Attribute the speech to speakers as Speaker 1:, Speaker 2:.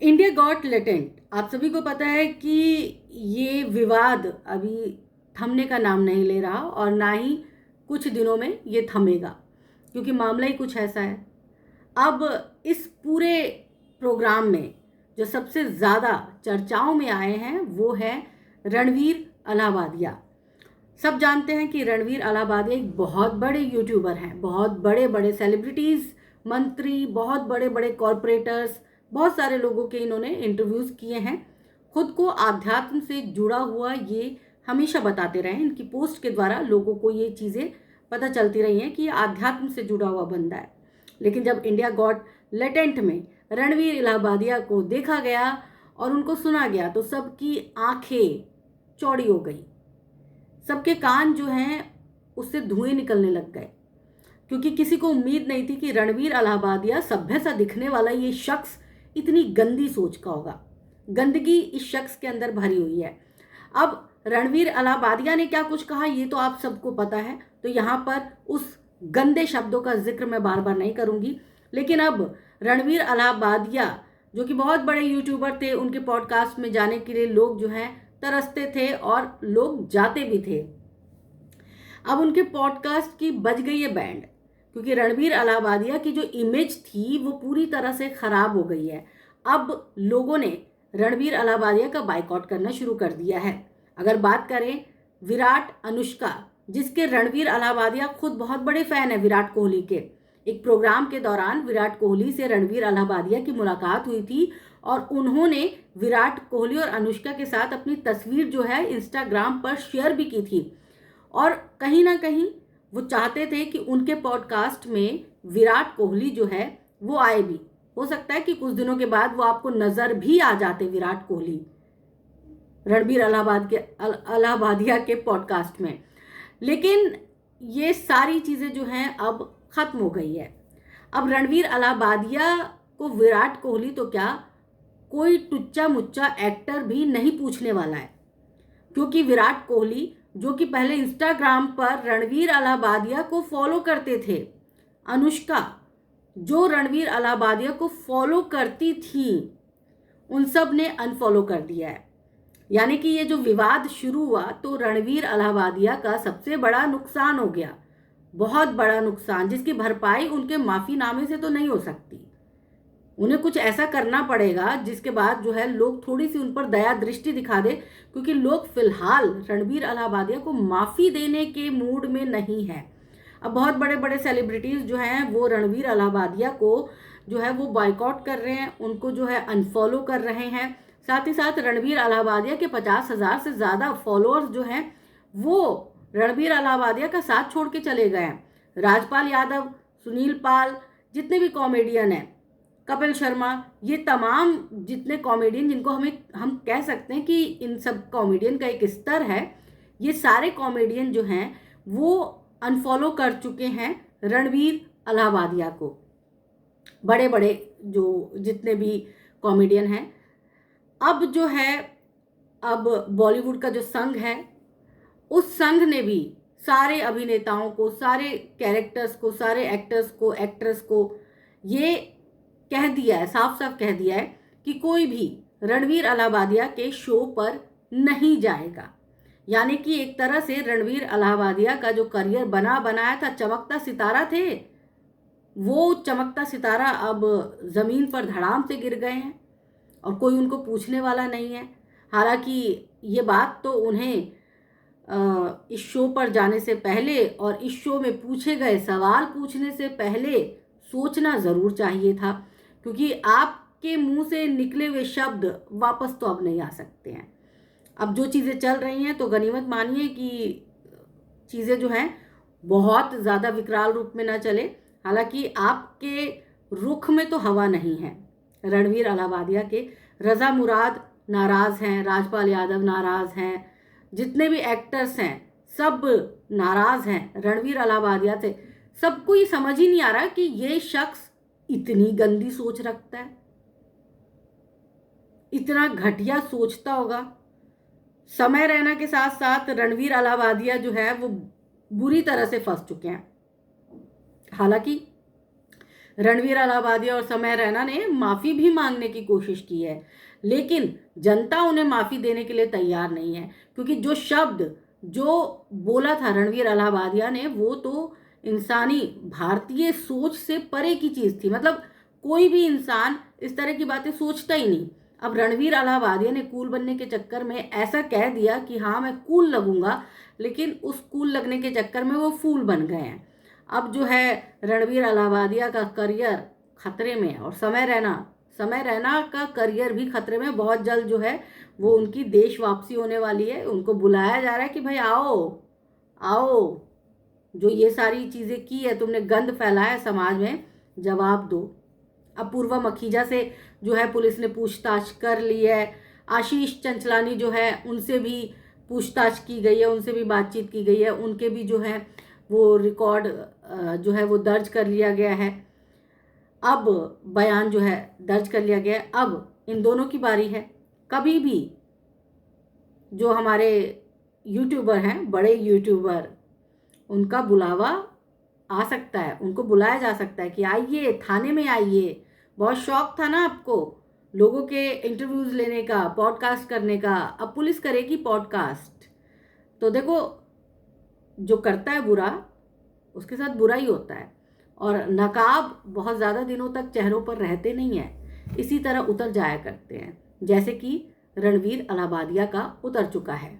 Speaker 1: India got latent, आप सभी को पता है कि ये विवाद अभी थमने का नाम नहीं ले रहा और ना ही कुछ दिनों में ये थमेगा, क्योंकि मामला ही कुछ ऐसा है। अब इस पूरे प्रोग्राम में जो सबसे ज़्यादा चर्चाओं में आए हैं वो है रणवीर अलाहाबादिया। सब जानते हैं कि रणवीर अलाहाबादिया एक बहुत बड़े यूट्यूबर हैं, बहुत बड़े बड़े सेलिब्रिटीज़, मंत्री, बहुत बड़े बड़े कॉरपोरेटर्स, बहुत सारे लोगों के इन्होंने इंटरव्यूज़ किए हैं। खुद को आध्यात्म से जुड़ा हुआ ये हमेशा बताते रहे हैं। इनकी पोस्ट के द्वारा लोगों को ये चीज़ें पता चलती रही हैं कि ये आध्यात्म से जुड़ा हुआ बंदा है। लेकिन जब इंडिया गॉट लेटेंट में रणवीर इलाहाबादिया को देखा गया और उनको सुना गया तो सबकी आंखें चौड़ी हो गई, सबके कान जो हैं उससे धुएं निकलने लग गए, क्योंकि किसी को उम्मीद नहीं थी कि रणवीर अलाहाबादिया सभ्य सा दिखने वाला ये शख्स इतनी गंदी सोच का होगा। गंदगी इस शख्स के अंदर भरी हुई है। अब रणवीर अलाहाबादिया ने क्या कुछ कहा ये तो आप सबको पता है, तो यहाँ पर उस गंदे शब्दों का जिक्र मैं बार बार नहीं करूँगी। लेकिन अब रणवीर अलाहाबादिया जो कि बहुत बड़े यूट्यूबर थे, उनके पॉडकास्ट में जाने के लिए लोग जो हैं तरसते थे और लोग जाते भी थे। अब उनके पॉडकास्ट की बज गई है बैंड, क्योंकि रणवीर अलाहाबादिया की जो इमेज थी वो पूरी तरह से ख़राब हो गई है। अब लोगों ने रणवीर अलाहाबादिया का बाइकआउट करना शुरू कर दिया है। अगर बात करें विराट अनुष्का, जिसके रणवीर अलाहाबादिया खुद बहुत बड़े फ़ैन हैं विराट कोहली के, एक प्रोग्राम के दौरान विराट कोहली से रणवीर अलाहाबादिया की मुलाकात हुई थी और उन्होंने विराट कोहली और अनुष्का के साथ अपनी तस्वीर जो है इंस्टाग्राम पर शेयर भी की थी। और कहीं ना कहीं वो चाहते थे कि उनके पॉडकास्ट में विराट कोहली जो है वो आए भी। हो सकता है कि कुछ दिनों के बाद वो आपको नज़र भी आ जाते विराट कोहली रणवीर अलाहाबादिया के पॉडकास्ट में। लेकिन ये सारी चीज़ें जो हैं अब ख़त्म हो गई है। अब रणवीर अलाहाबादिया को विराट कोहली तो क्या, कोई टुच्चा मुच्चा एक्टर भी नहीं पूछने वाला है, क्योंकि विराट कोहली जो कि पहले इंस्टाग्राम पर रणवीर अलाहाबादिया को फॉलो करते थे, अनुष्का जो रणवीर अलाहाबादिया को फॉलो करती थी, उन सब ने अनफॉलो कर दिया है। यानी कि ये जो विवाद शुरू हुआ तो रणवीर अलाहाबादिया का सबसे बड़ा नुकसान हो गया, बहुत बड़ा नुकसान, जिसकी भरपाई उनके माफ़ीनामे से तो नहीं हो सकती। उन्हें कुछ ऐसा करना पड़ेगा जिसके बाद जो है लोग थोड़ी सी उन पर दया दृष्टि दिखा दे, क्योंकि लोग फिलहाल रणवीर अलाहाबादिया को माफ़ी देने के मूड में नहीं है। अब बहुत बड़े बड़े सेलिब्रिटीज़ जो हैं वो रणवीर अलाहाबादिया को जो है वो बाइकआउट कर रहे हैं, उनको जो है अनफॉलो कर रहे हैं। साथ ही साथ रणवीर अलाहाबादिया के 50,000 से ज़्यादा फॉलोअर्स जो हैं वो रणवीर अलाहाबादिया का साथ छोड़ के चले गए हैं। राजपाल यादव, सुनील पाल, जितने भी कॉमेडियन हैं, कपिल शर्मा, ये तमाम जितने कॉमेडियन जिनको हम कह सकते हैं कि इन सब कॉमेडियन का एक स्तर है, ये सारे कॉमेडियन जो हैं वो अनफॉलो कर चुके हैं रणवीर अलाहाबादिया को। बड़े बड़े जो जितने भी कॉमेडियन हैं, अब जो है अब बॉलीवुड का जो संघ है उस संघ ने भी सारे अभिनेताओं को, सारे कैरेक्टर्स को, सारे एक्टर्स को, एक्ट्रेस को ये कह दिया है, साफ साफ कह दिया है कि कोई भी रणवीर अलाहाबादिया के शो पर नहीं जाएगा। यानी कि एक तरह से रणवीर अलाहाबादिया का जो करियर बनाया था, चमकता सितारा थे, वो चमकता सितारा अब ज़मीन पर धड़ाम से गिर गए हैं और कोई उनको पूछने वाला नहीं है। हालांकि ये बात तो उन्हें इस शो पर जाने से पहले और इस शो में पूछे गए सवाल पूछने से पहले सोचना ज़रूर चाहिए था, क्योंकि आपके मुंह से निकले हुए शब्द वापस तो अब नहीं आ सकते हैं। अब जो चीज़ें चल रही हैं तो गनीमत मानिए कि चीज़ें जो हैं बहुत ज़्यादा विकराल रूप में ना चले। हालांकि आपके रुख में तो हवा नहीं है। रणवीर अलाहाबादिया के रज़ा मुराद नाराज़ हैं, राजपाल यादव नाराज़ हैं, जितने भी एक्टर्स हैं सब नाराज़ हैं रणवीर अलाहाबादिया से। सबको ये समझ ही नहीं आ रहा कि ये शख्स इतनी गंदी सोच रखता है, इतना घटिया सोचता होगा। समय रहने के साथ साथ रणवीर अलाहाबादिया जो है वो बुरी तरह से फंस चुके हैं। हालांकि रणवीर अलाहाबादिया और समय रैना ने माफ़ी भी मांगने की कोशिश की है, लेकिन जनता उन्हें माफ़ी देने के लिए तैयार नहीं है, क्योंकि जो शब्द जो बोला था रणवीर अलाहाबादिया ने, वो तो इंसानी भारतीय सोच से परे की चीज़ थी। मतलब कोई भी इंसान इस तरह की बातें सोचता ही नहीं। अब रणवीर अलाहाबादिया ने कूल बनने के चक्कर में ऐसा कह दिया कि हाँ मैं कूल लगूंगा, लेकिन उस कूल लगने के चक्कर में वो फूल बन गए हैं। अब जो है रणवीर अलाहाबादिया का करियर खतरे में है, और समय रैना का करियर भी खतरे में। बहुत जल्द जो है वो उनकी देश वापसी होने वाली है। उनको बुलाया जा रहा है कि भाई आओ आओ, जो ये सारी चीज़ें की है तुमने, गंद फैलाया समाज में, जवाब दो। अब पूर्वा मखीजा से जो है पुलिस ने पूछताछ कर ली है। आशीष चंचलानी जो है उनसे भी पूछताछ की गई है, उनसे भी बातचीत की गई है, उनके भी जो है वो रिकॉर्ड जो है वो दर्ज कर लिया गया है। अब बयान जो है दर्ज कर लिया गया है। अब इन दोनों की बारी है। कभी भी जो हमारे यूट्यूबर हैं, बड़े यूट्यूबर, उनका बुलावा आ सकता है, उनको बुलाया जा सकता है कि आइए थाने में आइए। बहुत शौक था ना आपको लोगों के इंटरव्यूज़ लेने का, पॉडकास्ट करने का, अब पुलिस करेगी पॉडकास्ट। तो देखो, जो करता है बुरा उसके साथ बुरा ही होता है। और नकाब बहुत ज़्यादा दिनों तक चेहरों पर रहते नहीं हैं, इसी तरह उतर जाया करते हैं, जैसे कि रणवीर अलाहाबादिया का उतर चुका है।